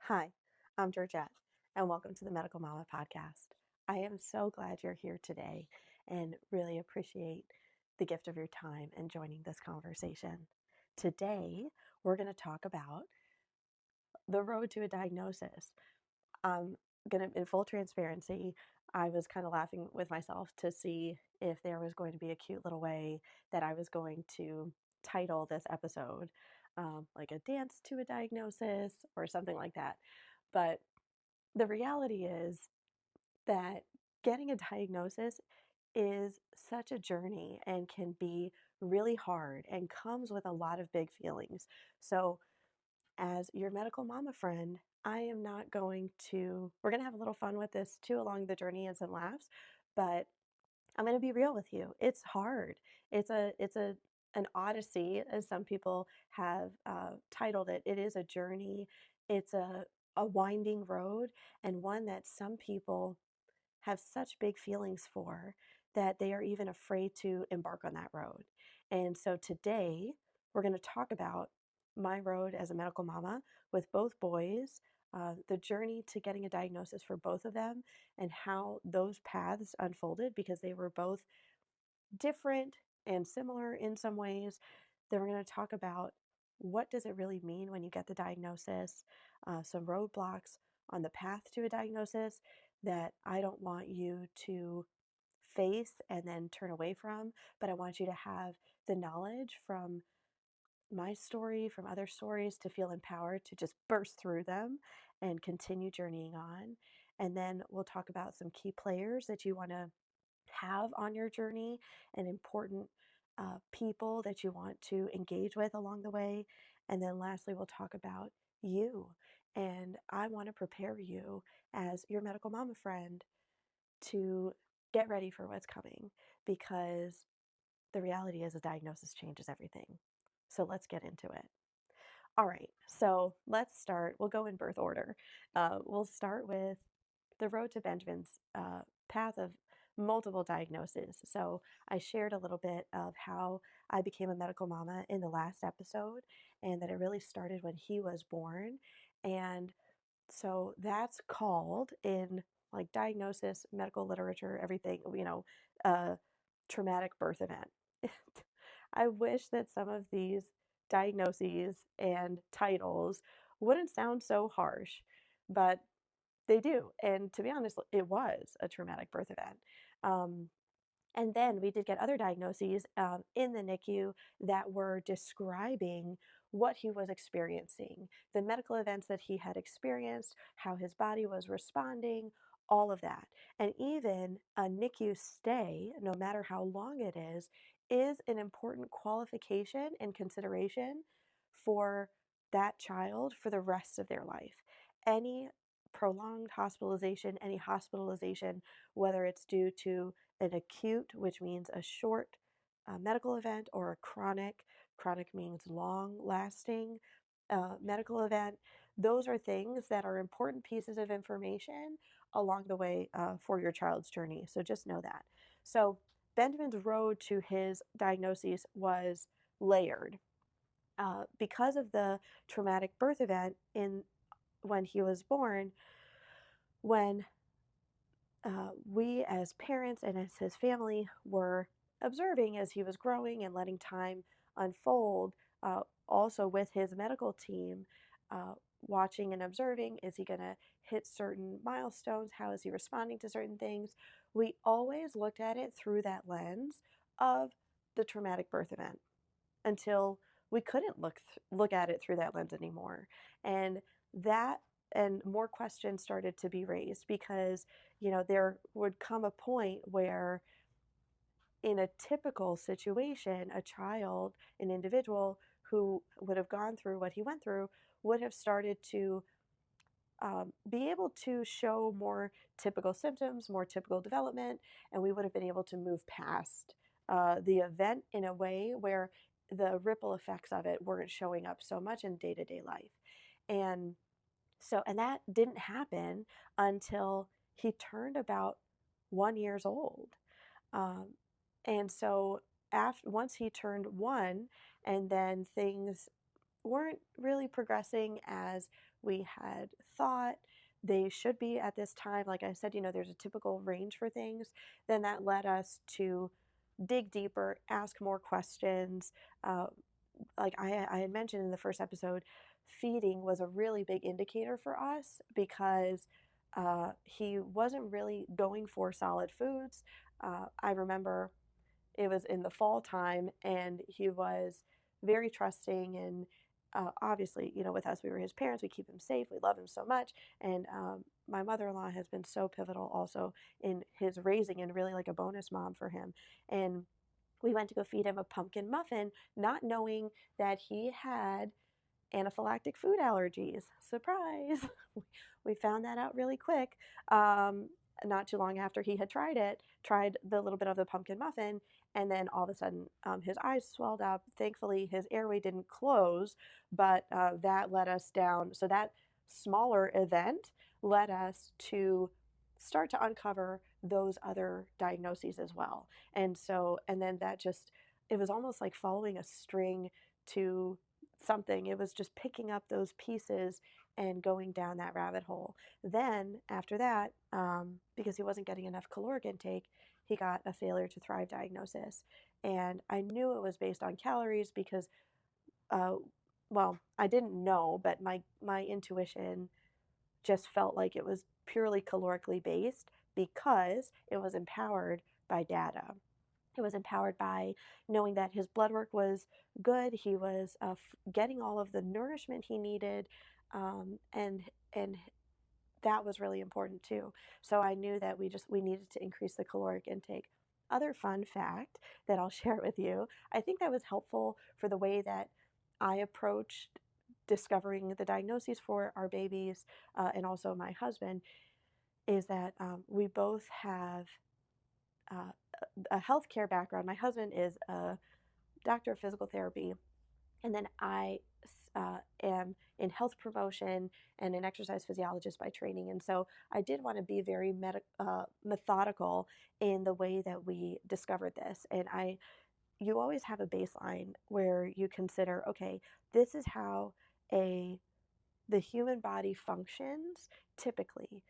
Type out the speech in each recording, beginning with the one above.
Hi, I'm Georgette, and welcome to the Medical Mama Podcast. I am so glad you're here today and really appreciate the gift of your time and joining this conversation. Today, we're going to talk about the road to a diagnosis. In full transparency, I was kind of laughing with myself to see if there was going to be a cute little way that I was going to title this episode, like a dance to a diagnosis or something like that. But the reality is that getting a diagnosis is such a journey and can be really hard and comes with a lot of big feelings. So, as your medical mama friend, I am not going to, we're going to have a little fun with this too along the journey and some laughs, but I'm going to be real with you. It's hard. An odyssey, as some people have titled it. It is a journey. It's a winding road, and one that some people have such big feelings for that they are even afraid to embark on that road. And so today we're going to talk about my road as a medical mama with both boys, the journey to getting a diagnosis for both of them, and how those paths unfolded because they were both different and similar in some ways. Then we're going to talk about what does it really mean when you get the diagnosis, some roadblocks on the path to a diagnosis that I don't want you to face and then turn away from, but I want you to have the knowledge from my story, from other stories, to feel empowered to just burst through them and continue journeying on. And then we'll talk about some key players that you want to have on your journey and important people that you want to engage with along the way. And then lastly, we'll talk about you. And I want to prepare you as your medical mama friend to get ready for what's coming because the reality is a diagnosis changes everything. So let's get into it. All right, so let's start. We'll go in birth order. We'll start with the road to Benjamin's path of multiple diagnoses. So I shared a little bit of how I became a medical mama in the last episode, and that it really started when he was born. And so that's called in like diagnosis, medical literature, everything, traumatic birth event. I wish that some of these diagnoses and titles wouldn't sound so harsh, but they do. And to be honest, it was a traumatic birth event. Um, and then we did get other diagnoses in the NICU that were describing what he was experiencing, the medical events that he had experienced, how his body was responding, all of that. And even a NICU stay, no matter how long it is an important qualification and consideration for that child for the rest of their life. Any prolonged hospitalization, any hospitalization, whether it's due to an acute, which means a short medical event, or a chronic means long lasting medical event. Those are things that are important pieces of information along the way for your child's journey. So just know that. So Benjamin's road to his diagnosis was layered. Because of the traumatic birth event in when he was born, when we as parents and as his family were observing as he was growing and letting time unfold, also with his medical team, watching and observing, is he going to hit certain milestones? How is he responding to certain things? We always looked at it through that lens of the traumatic birth event until we couldn't look at it through that lens anymore. And that and more questions started to be raised because, there would come a point where in a typical situation, a child, an individual who would have gone through what he went through would have started to be able to show more typical symptoms, more typical development, and we would have been able to move past the event in a way where the ripple effects of it weren't showing up so much in day-to-day life. And that didn't happen until he turned about 1 years old. Um, and so once he turned one, and then things weren't really progressing as we had thought they should be at this time. Like I said, there's a typical range for things. Then that led us to dig deeper, ask more questions. Uh, like I had mentioned in the first episode, feeding was a really big indicator for us because he wasn't really going for solid foods. I remember it was in the fall time and he was very trusting and obviously, with us, we were his parents. We keep him safe. We love him so much. And my mother-in-law has been so pivotal also in his raising and really like a bonus mom for him. And we went to go feed him a pumpkin muffin, not knowing that he had anaphylactic food allergies. Surprise! We found that out really quick. Not too long after he had tried the little bit of the pumpkin muffin, and then all of a sudden his eyes swelled up. Thankfully, his airway didn't close, but that led us down. So that smaller event led us to start to uncover those other diagnoses as well. And then that just, it was almost like following a string to something. It was just picking up those pieces and going down that rabbit hole. Then after that, because he wasn't getting enough caloric intake, he got a failure to thrive diagnosis. And I knew it was based on calories because, well, I didn't know, but my intuition just felt like it was purely calorically based because it was empowered by data. It was empowered by knowing that his blood work was good. He was getting all of the nourishment he needed, and that was really important too. So I knew that we needed to increase the caloric intake. Other fun fact that I'll share with you, I think that was helpful for the way that I approached discovering the diagnoses for our babies and also my husband, is that we both have uh, a healthcare background. My husband is a doctor of physical therapy, and then I am in health promotion and an exercise physiologist by training. And so I did want to be very methodical in the way that we discovered this. And you always have a baseline where you consider, okay, this is how the human body functions typically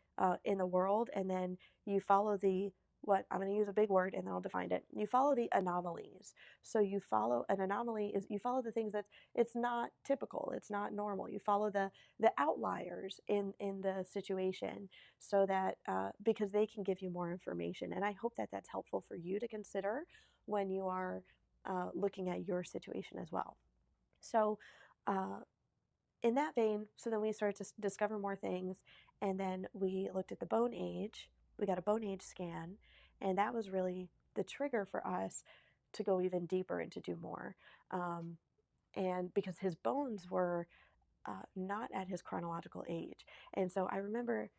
in the world, and then you follow what I'm going to use a big word and then I'll define it. You follow the anomalies. So you follow an anomaly is you follow the things that it's not typical, it's not normal. You follow the outliers in the situation, so that because they can give you more information. And I hope that that's helpful for you to consider when you are looking at your situation as well. So in that vein, so then we started to discover more things, and then we looked at the bone age. We got a bone age scan, and that was really the trigger for us to go even deeper and to do more. And because his bones were not at his chronological age. And so I remember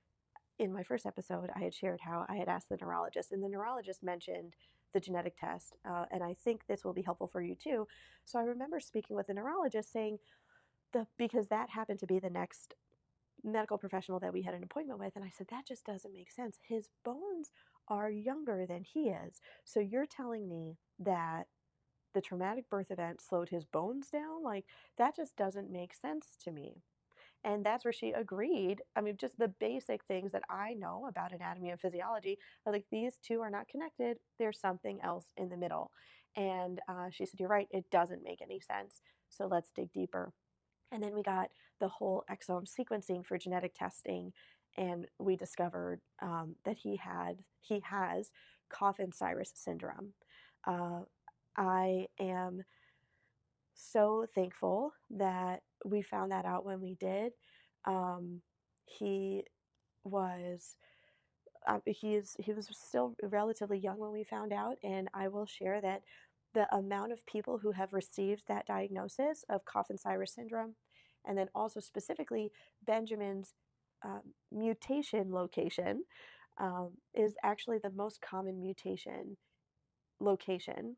in my first episode, I had shared how I had asked the neurologist, and the neurologist mentioned the genetic test. And I think this will be helpful for you too. So I remember speaking with the neurologist saying, because that happened to be the next medical professional that we had an appointment with. And I said, that just doesn't make sense. His bones are younger than he is. So you're telling me that the traumatic birth event slowed his bones down? Like, that just doesn't make sense to me. And that's where she agreed. I mean, just the basic things that I know about anatomy and physiology, like, these two are not connected. There's something else in the middle. And she said, you're right, it doesn't make any sense. So let's dig deeper. And then we got the whole exome sequencing for genetic testing, and we discovered that he has Coffin-Siris syndrome. I am so thankful that we found that out when we did. He was he was still relatively young when we found out, and I will share that the amount of people who have received that diagnosis of Coffin-Siris syndrome, and then also specifically Benjamin's mutation location, is actually the most common mutation location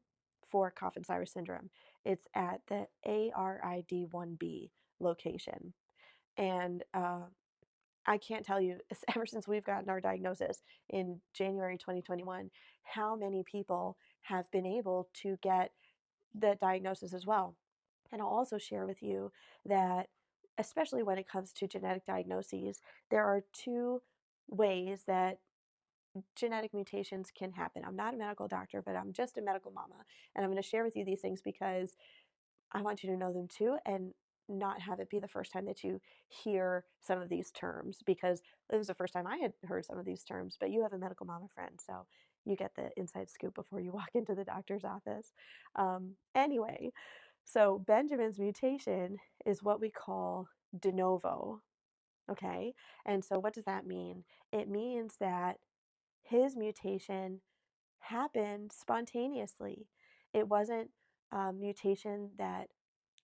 for Coffin-Siris syndrome. It's at the ARID1B location. And I can't tell you, ever since we've gotten our diagnosis in January 2021, how many people have been able to get the diagnosis as well. And I'll also share with you that, especially when it comes to genetic diagnoses, there are two ways that genetic mutations can happen. I'm not a medical doctor, but I'm just a medical mama. And I'm going to share with you these things because I want you to know them too, and not have it be the first time that you hear some of these terms, because it was the first time I had heard some of these terms, but you have a medical mama friend, so you get the inside scoop before you walk into the doctor's office. Anyway, so Benjamin's mutation is what we call de novo. Okay. And so what does that mean? It means that his mutation happened spontaneously. It wasn't a mutation that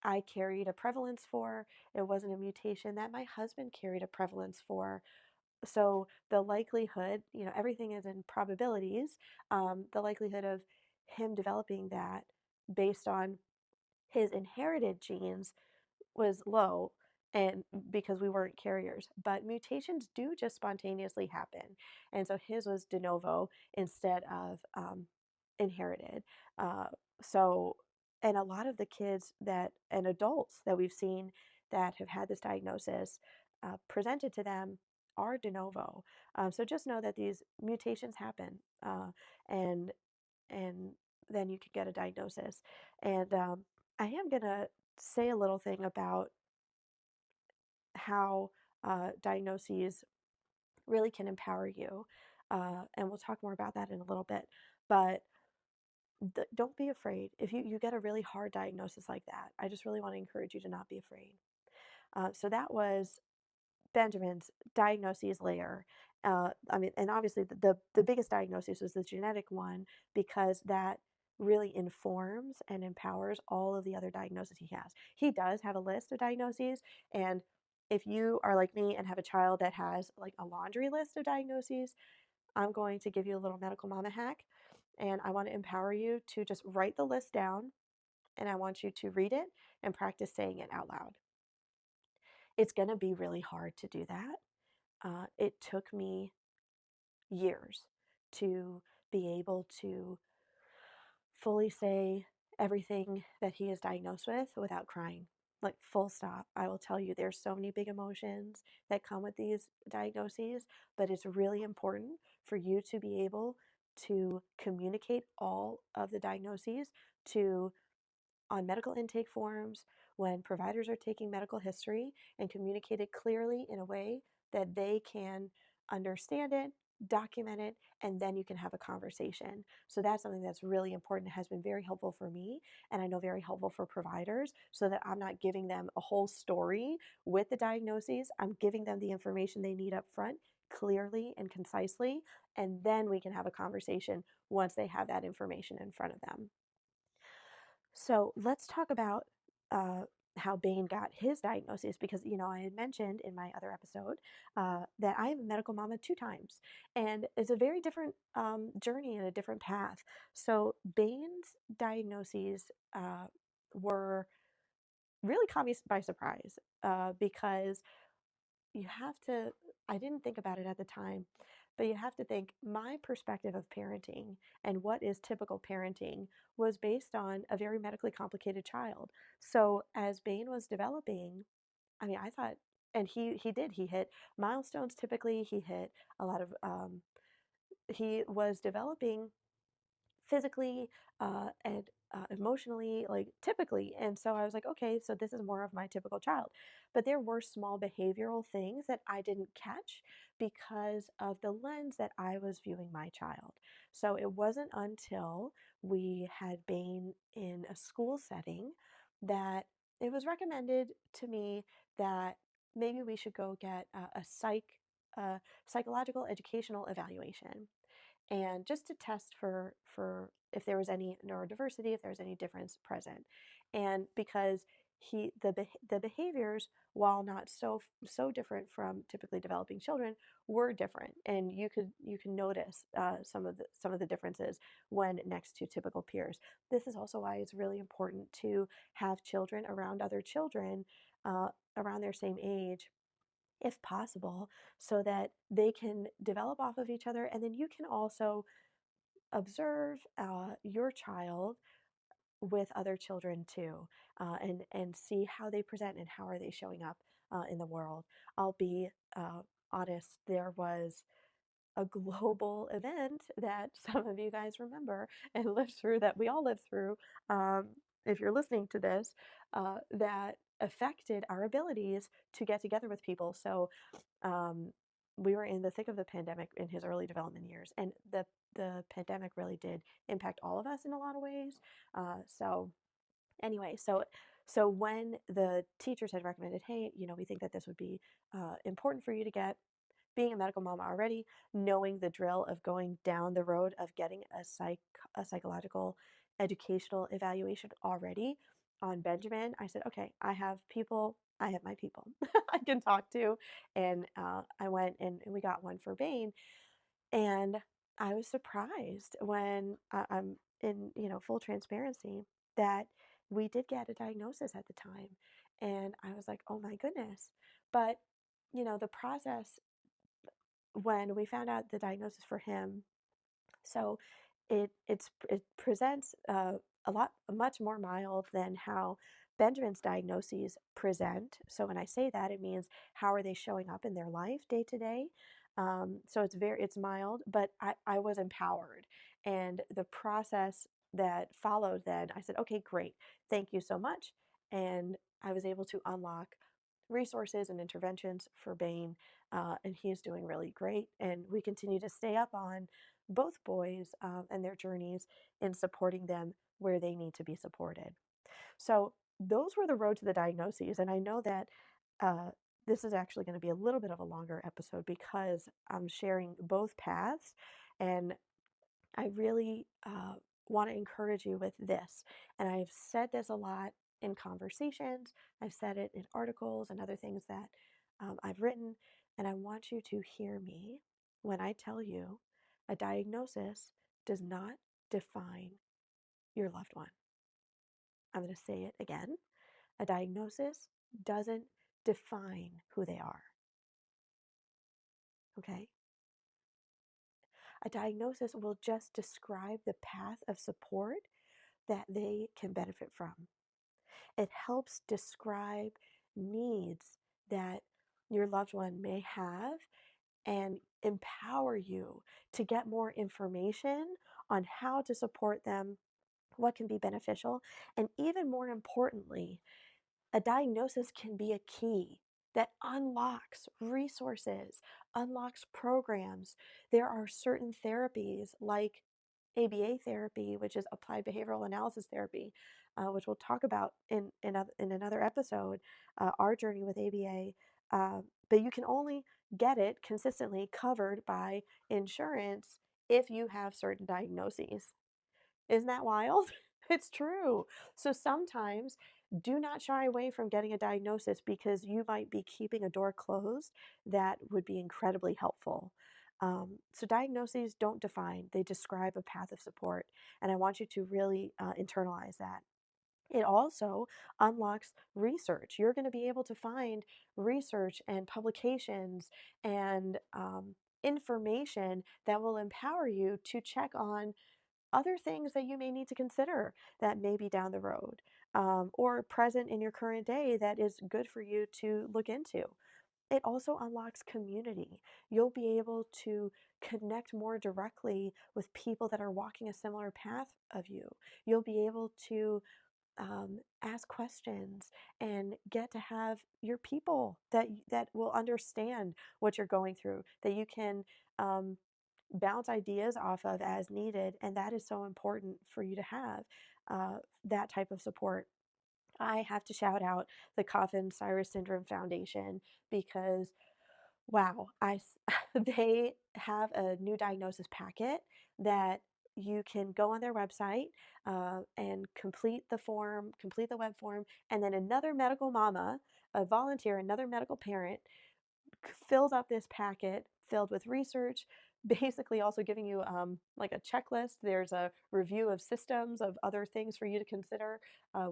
I carried a prevalence for. It wasn't a mutation that my husband carried a prevalence for. So the likelihood, everything is in probabilities. The likelihood of him developing that based on his inherited genes was low, and because we weren't carriers, but mutations do just spontaneously happen. And so his was de novo instead of inherited. uh, so and a lot of the kids that and adults that we've seen that have had this diagnosis presented to them are de novo. So just know that these mutations happen, and and then you can get a diagnosis. And I am going to say a little thing about how diagnoses really can empower you. And we'll talk more about that in a little bit. But don't be afraid. If you get a really hard diagnosis like that, I just really want to encourage you to not be afraid. So that was Benjamin's diagnoses layer. I mean, and obviously the biggest diagnosis was the genetic one, because that really informs and empowers all of the other diagnoses he has. He does have a list of diagnoses, and if you are like me and have a child that has like a laundry list of diagnoses, I'm going to give you a little medical mama hack, and I want to empower you to just write the list down, and I want you to read it and practice saying it out loud. It's going to be really hard to do that. It took me years to be able to fully say everything that he is diagnosed with without crying. Like, full stop. I will tell you, there's so many big emotions that come with these diagnoses, but it's really important for you to be able to communicate all of the diagnoses to on medical intake forms, when providers are taking medical history, and communicate it clearly in a way that they can understand it, document it, and then you can have a conversation. So that's something that's really important. It has been very helpful for me, and I know very helpful for providers, so that I'm not giving them a whole story with the diagnoses. I'm giving them the information they need up front, clearly and concisely, and then we can have a conversation once they have that information in front of them. So let's talk about uh, how Bain got his diagnosis, because I had mentioned in my other episode that I am a medical mama 2 times, and it's a very different journey and a different path. So Bain's diagnoses were really caught me by surprise, because you have to, I didn't think about it at the time, but you have to think my perspective of parenting and what is typical parenting was based on a very medically complicated child. So as Bain was developing, I mean, I thought, and he hit milestones. Typically, he hit a lot of, he was developing physically and emotionally, like typically. And so I was like, okay, so this is more of my typical child. But there were small behavioral things that I didn't catch because of the lens that I was viewing my child. So it wasn't until we had Bain in a school setting that it was recommended to me that maybe we should go get a psychological educational evaluation, and just to test for if there was any neurodiversity, if there was any difference present. And because the behaviors, while not so different from typically developing children, were different, and you can notice some of the differences when next to typical peers. This is also why it's really important to have children around other children around their same age, if possible, so that they can develop off of each other. And then you can also observe your child with other children too, and see how they present and how are they showing up in the world. I'll be honest, there was a global event that some of you guys remember and lived through, that we all lived through, um, if you're listening to this, that affected our abilities to get together with people. So um, we were in the thick of the pandemic in his early development years, and the pandemic really did impact all of us in a lot of ways. So anyway, so when the teachers had recommended, hey, we think that this would be important for you to get, being a medical mom already, knowing the drill of going down the road of getting a psychological educational evaluation already on Benjamin, I said, okay, I have my people I can talk to. And I went and we got one for Bane. And I was surprised when I'm in, full transparency, that we did get a diagnosis at the time. And I was like, oh my goodness. But, the process when we found out the diagnosis for him, so it presents a lot much more mild than how Benjamin's diagnoses present. So when I say that, it means how are they showing up in their life day to day. So it's mild, but I was empowered, and the process that followed, then I said, okay, great, thank you so much, and I was able to unlock resources and interventions for Bane, and he's doing really great. And we continue to stay up on both boys and their journeys in supporting them where they need to be supported. So those were the road to the diagnoses. And I know that uh, this is actually going to be a little bit of a longer episode because I'm sharing both paths. And I really want to encourage you with this. And I've said this a lot in conversations, I've said it in articles and other things that I've written. And I want you to hear me when I tell you a diagnosis does not define your loved one. I'm going to say it again. A diagnosis doesn't define who they are. Okay? A diagnosis will just describe the path of support that they can benefit from. It helps describe needs that your loved one may have and empower you to get more information on how to support them, what can be beneficial, and even more importantly, a diagnosis can be a key that unlocks resources, unlocks programs. There are certain therapies like ABA therapy, which is applied behavioral analysis therapy, which we'll talk about in another episode, our journey with ABA. But you can only get it consistently covered by insurance if you have certain diagnoses. Isn't that wild? It's true. So sometimes do not shy away from getting a diagnosis because you might be keeping a door closed that would be incredibly helpful. So diagnoses don't define, they describe a path of support. And I want you to really internalize that. It also unlocks research. You're going to be able to find research and publications and information that will empower you to check on other things that you may need to consider that may be down the road, or present in your current day that is good for you to look into. It also unlocks community. You'll be able to connect more directly with people that are walking a similar path of you. You'll be able to ask questions and get to have your people that will understand what you're going through, that you can um, bounce ideas off of as needed. And that is so important for you to have that type of support. I have to shout out the Coffin Cyrus Syndrome Foundation because, wow, they have a new diagnosis packet that you can go on their website and complete the form, complete the web form, and then another medical mama, a volunteer, another medical parent fills up this packet filled with research, basically also giving you like a checklist. There's a review of systems of other things for you to consider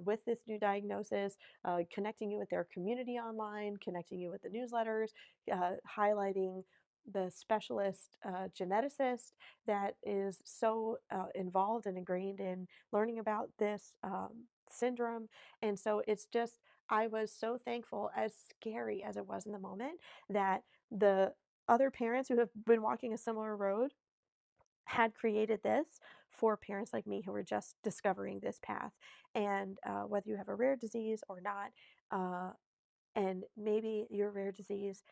with this new diagnosis, connecting you with their community online, connecting you with the newsletters, highlighting the specialist geneticist that is so involved and ingrained in learning about this syndrome. And so it's just, I was so thankful, as scary as it was in the moment, that the other parents who have been walking a similar road had created this for parents like me who were just discovering this path. And whether you have a rare disease or not, uh, and maybe your rare disease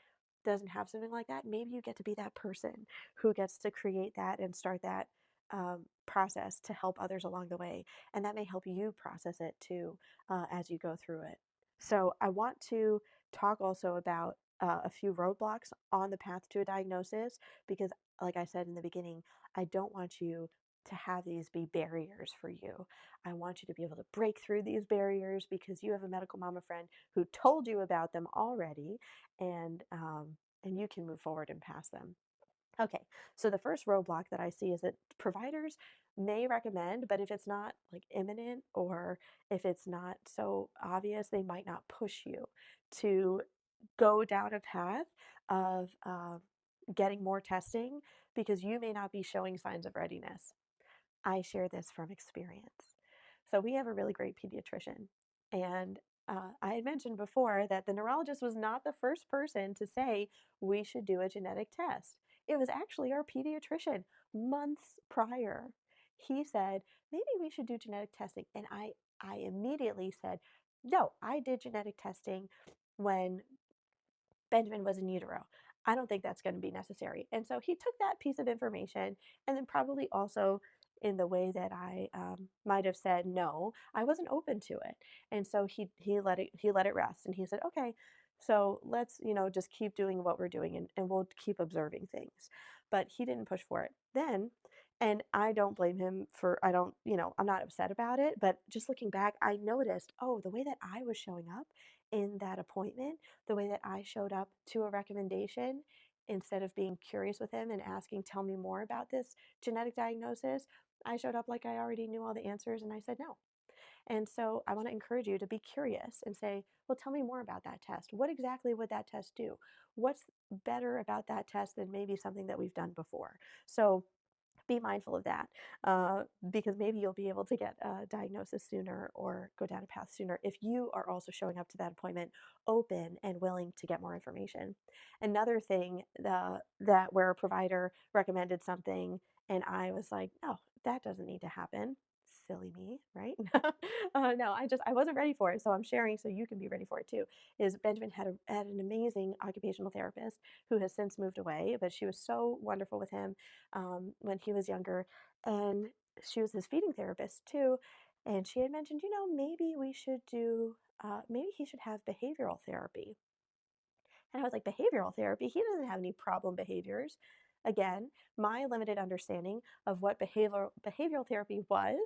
doesn't have something like that, maybe you get to be that person who gets to create that and start that process to help others along the way. And that may help you process it too as you go through it. So, I want to talk also about a few roadblocks on the path to a diagnosis because, like I said in the beginning, I don't want you to have these be barriers for you. I want you to be able to break through these barriers because you have a medical mama friend who told you about them already, and you can move forward and pass them. Okay, so the first roadblock that I see is that providers may recommend, but if it's not like imminent or if it's not so obvious, they might not push you to go down a path of getting more testing because you may not be showing signs of readiness. I share this from experience. So we have a really great pediatrician, and I had mentioned before that the neurologist was not the first person to say we should do a genetic test. It was actually our pediatrician months prior. He said, maybe we should do genetic testing. And I immediately said, no, I did genetic testing when Benjamin was in utero. I don't think that's going to be necessary. And so he took that piece of information and then probably also in the way that I might have said no, I wasn't open to it. And so he let it rest and he said, okay, so let's just keep doing what we're doing and we'll keep observing things. But he didn't push for it then. And I don't blame him for, I don't, I'm not upset about it. But just looking back, I noticed, oh, the way that I was showing up in that appointment, the way that I showed up to a recommendation instead of being curious with him and asking, tell me more about this genetic diagnosis, I showed up like I already knew all the answers and I said no. And so I want to encourage you to be curious and say, well, tell me more about that test. What exactly would that test do? What's better about that test than maybe something that we've done before? So be mindful of that because maybe you'll be able to get a diagnosis sooner or go down a path sooner if you are also showing up to that appointment open and willing to get more information. Another thing that where a provider recommended something and I was like, no, that doesn't need to happen. Silly me, right? No, I wasn't ready for it, so I'm sharing so you can be ready for it too. Is Benjamin had an amazing occupational therapist who has since moved away, but she was so wonderful with him when he was younger. And she was his feeding therapist too. And she had mentioned, maybe we should maybe he should have behavioral therapy. And I was like, behavioral therapy? He doesn't have any problem behaviors. Again, my limited understanding of what behavioral therapy was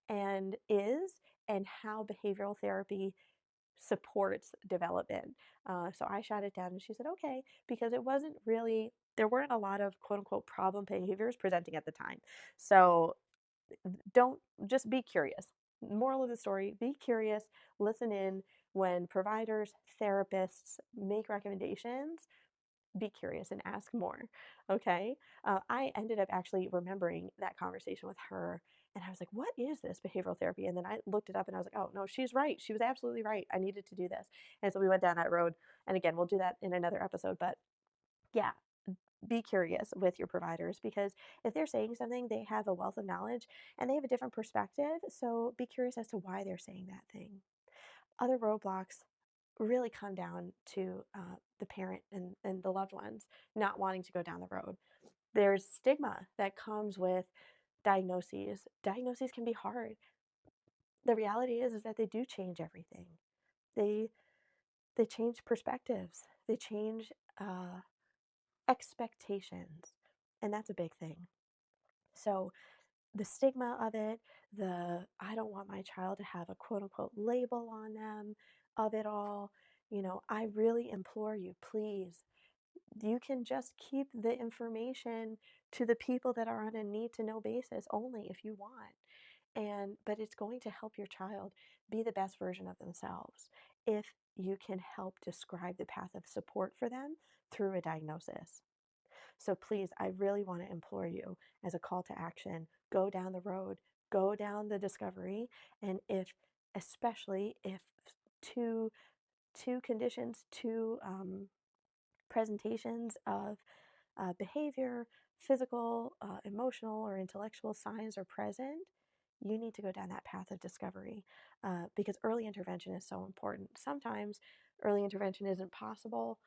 and is, and how behavioral therapy supports development. So I shot it down and she said, okay, because it wasn't really, there weren't a lot of quote unquote problem behaviors presenting at the time. So don't, just be curious. Moral of the story, be curious, listen in when providers, therapists make recommendations. Be curious and ask more. Okay. I ended up actually remembering that conversation with her. And I was like, what is this behavioral therapy? And then I looked it up and I was like, oh, no, she's right. She was absolutely right. I needed to do this. And so we went down that road. And again, we'll do that in another episode. But yeah, be curious with your providers because if they're saying something, they have a wealth of knowledge and they have a different perspective. So be curious as to why they're saying that thing. Other roadblocks really come down to the parent and the loved ones not wanting to go down the road. There's stigma that comes with diagnoses. Diagnoses can be hard. The reality is that they do change everything. They they change perspectives. They change expectations, and that's a big thing. So the stigma of it, the I don't want my child to have a quote unquote label on them of it all. I really implore you, please, you can just keep the information to the people that are on a need to know basis only if you want. But it's going to help your child be the best version of themselves if you can help describe the path of support for them through a diagnosis. So please, I really want to implore you as a call to action, go down the road, go down the discovery. And especially if two, two conditions, two presentations of behavior, physical, emotional, or intellectual signs are present, you need to go down that path of discovery because early intervention is so important. Sometimes early intervention isn't possible,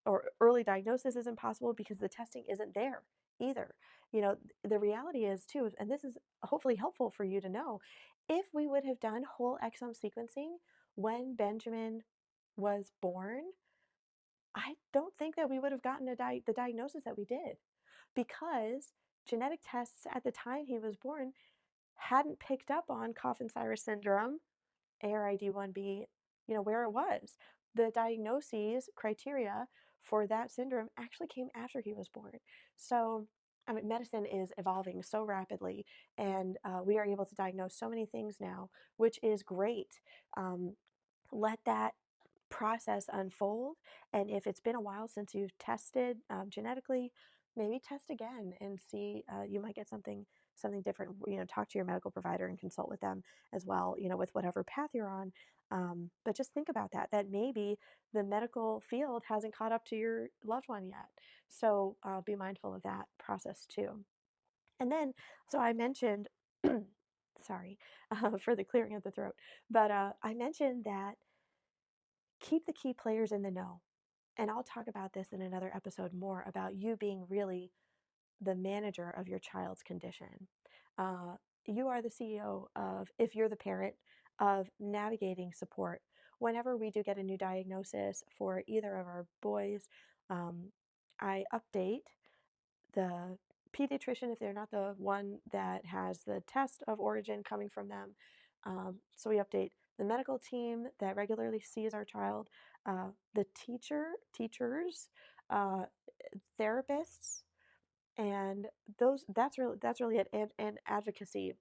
or early diagnosis isn't possible because the testing isn't there either. The reality is, too, and this is hopefully helpful for you to know, if we would have done whole exome sequencing when Benjamin was born, I don't think that we would have gotten the diagnosis that we did because genetic tests at the time he was born hadn't picked up on Coffin-Siris syndrome, ARID1B, where it was. The diagnoses criteria for that syndrome actually came after he was born. So, I mean, medicine is evolving so rapidly, and we are able to diagnose so many things now, which is great. Let that process unfold. And if it's been a while since you've tested genetically, maybe test again and see. You might get something different. Talk to your medical provider and consult with them as well. With whatever path you're on. But just think about that maybe the medical field hasn't caught up to your loved one yet. So be mindful of that process too. And then, so I mentioned. Sorry for the clearing of the throat, but I mentioned that keep the key players in the know. And I'll talk about this in another episode more about you being really the manager of your child's condition. You are the CEO of, if you're the parent, of navigating support. Whenever we do get a new diagnosis for either of our boys, I update the pediatrician if they're not the one that has the test of origin coming from them. So we update the medical team that regularly sees our child, the teachers, uh, therapists, and that's really it, and advocacy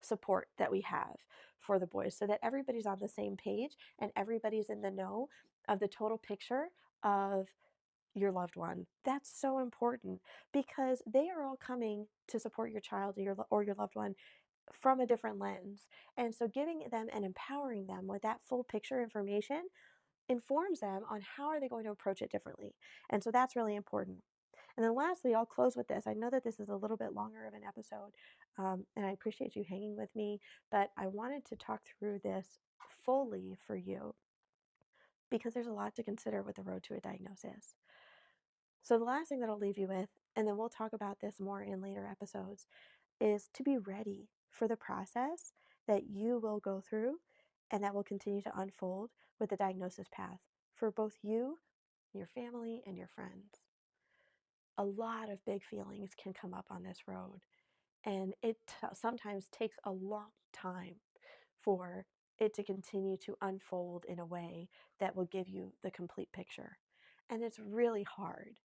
support that we have for the boys, so that everybody's on the same page and everybody's in the know of the total picture of your loved one. That's so important because they are all coming to support your child or your loved one from a different lens. And so giving them and empowering them with that full picture information informs them on how are they going to approach it differently. And so that's really important. And then lastly, I'll close with this. I know that this is a little bit longer of an episode, and I appreciate you hanging with me, but I wanted to talk through this fully for you because there's a lot to consider with the road to a diagnosis. So, the last thing that I'll leave you with, and then we'll talk about this more in later episodes, is to be ready for the process that you will go through and that will continue to unfold with the diagnosis path for both you, your family, and your friends. A lot of big feelings can come up on this road, and it sometimes takes a long time for it to continue to unfold in a way that will give you the complete picture. And it's really hard.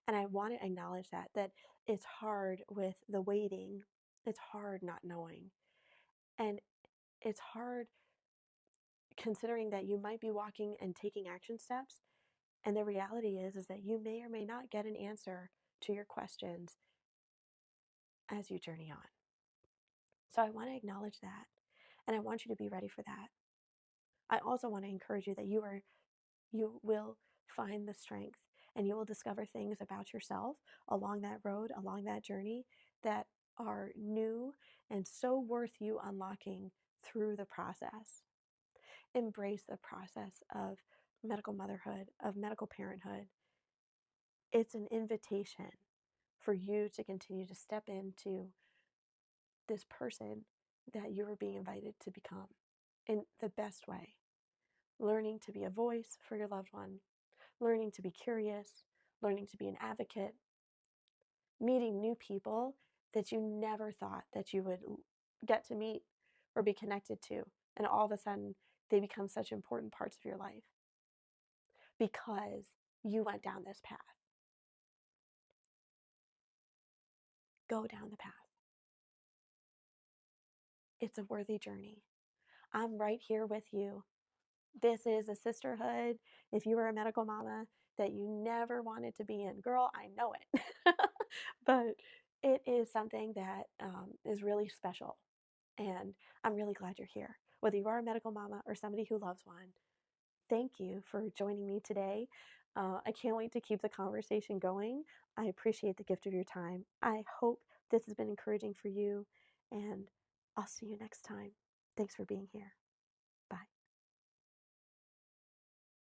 And I want to acknowledge that it's hard with the waiting. It's hard not knowing. And it's hard considering that you might be walking and taking action steps. And the reality is that you may or may not get an answer to your questions as you journey on. So I want to acknowledge that. And I want you to be ready for that. I also want to encourage you that you will find the strength and you will discover things about yourself along that road, along that journey that are new and so worth you unlocking through the process. Embrace the process of medical motherhood, of medical parenthood. It's an invitation for you to continue to step into this person that you're being invited to become in the best way. Learning to be a voice for your loved one, learning to be curious, learning to be an advocate, meeting new people that you never thought that you would get to meet or be connected to. And all of a sudden, they become such important parts of your life because you went down this path. Go down the path. It's a worthy journey. I'm right here with you, This is a sisterhood. If you were a medical mama that you never wanted to be in, girl, I know it. But it is something that is really special. And I'm really glad you're here. Whether you are a medical mama or somebody who loves one, thank you for joining me today. I can't wait to keep the conversation going. I appreciate the gift of your time. I hope this has been encouraging for you, and I'll see you next time. Thanks for being here.